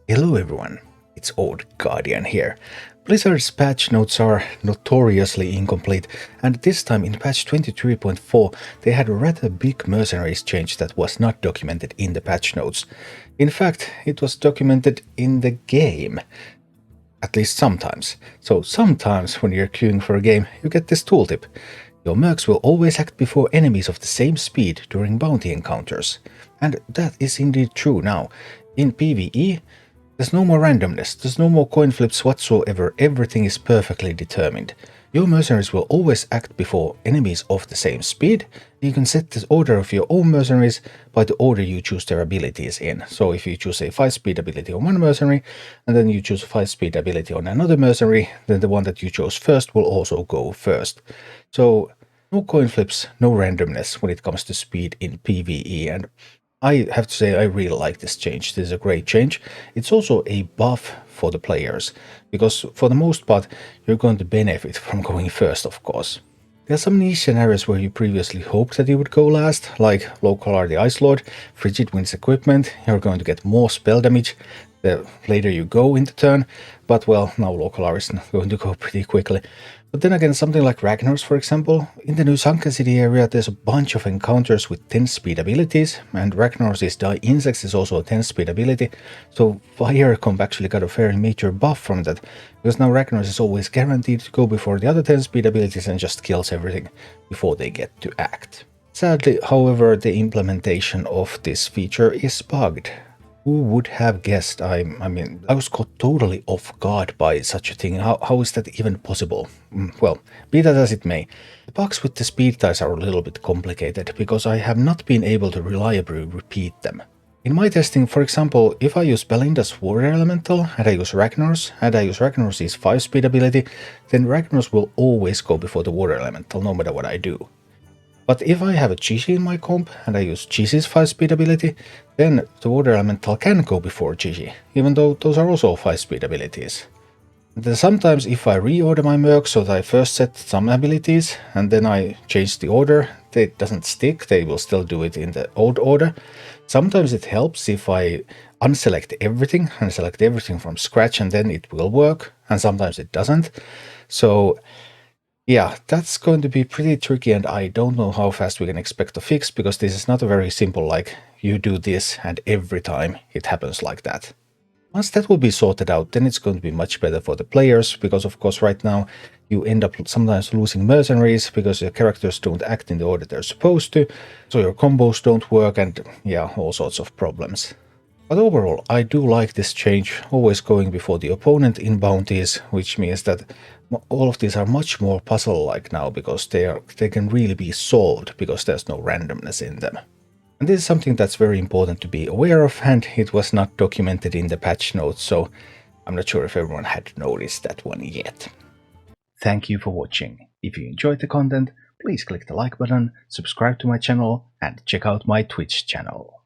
Hello everyone, it's Old Guardian here. Blizzard's patch notes are notoriously incomplete, and this time in patch 23.4 they had a rather big Mercenaries change that was not documented in the patch notes. In fact, it was documented in the game. At least sometimes. So sometimes when you're queuing for a game, you get this tooltip. Your mercs will always act before enemies of the same speed during bounty encounters. And that is indeed true now. In PvE, there's no more randomness, there's no more coin flips whatsoever, everything is perfectly determined. Your mercenaries will always act before enemies of the same speed. You can set the order of your own mercenaries by the order you choose their abilities in. So if you choose a 5-speed ability on one mercenary, and then you choose a 5-speed ability on another mercenary, then the one that you chose first will also go first. So no coin flips, no randomness when it comes to speed in PvE, and I have to say I really like this change. This is a great change. It's also a buff for the players, because for the most part you're going to benefit from going first, of course. There are some niche scenarios where you previously hoped that you would go last, like Local are the Ice Lord, Frigid wins equipment, you're going to get more spell damage the later you go in the turn, but well, now Local are is going to go pretty quickly. But then again, something like Ragnar's, for example, in the new Sunken City area there's a bunch of encounters with 10 speed abilities, and Ragnar's Die Insects is also a 10 speed ability, so Fire Comp actually got a very major buff from that, because now Ragnar's is always guaranteed to go before the other 10 speed abilities and just kills everything before they get to act. Sadly, however, the implementation of this feature is bugged. Who would have guessed? I mean, I was caught totally off guard by such a thing. How is that even possible? Well, be that as it may, the bugs with the speed ties are a little bit complicated because I have not been able to reliably repeat them. In my testing, for example, if I use Belinda's Water Elemental and I use Ragnar's 5-speed ability, then Ragnar's will always go before the Water Elemental no matter what I do. But if I have a Gigi in my comp and I use Gigi's 5-speed ability, then the Water Elemental can go before Gigi, even though those are also 5-speed abilities. Then sometimes if I reorder my mercs so that I first set some abilities and then I change the order, it doesn't stick, they will still do it in the old order. Sometimes it helps if I unselect everything and select everything from scratch and then it will work, and sometimes it doesn't. So yeah, that's going to be pretty tricky, and I don't know how fast we can expect a fix, because this is not a very simple, like, you do this and every time it happens like that. Once that will be sorted out, then it's going to be much better for the players, because of course right now you end up sometimes losing mercenaries because your characters don't act in the order they're supposed to, so your combos don't work, and yeah, all sorts of problems. But overall, I do like this change, always going before the opponent in bounties, which means that all of these are much more puzzle-like now, because they can really be solved because there's no randomness in them. And this is something that's very important to be aware of, and it was not documented in the patch notes, so I'm not sure if everyone had noticed that one yet. Thank you for watching. If you enjoyed the content, please click the like button, subscribe to my channel, and check out my Twitch channel.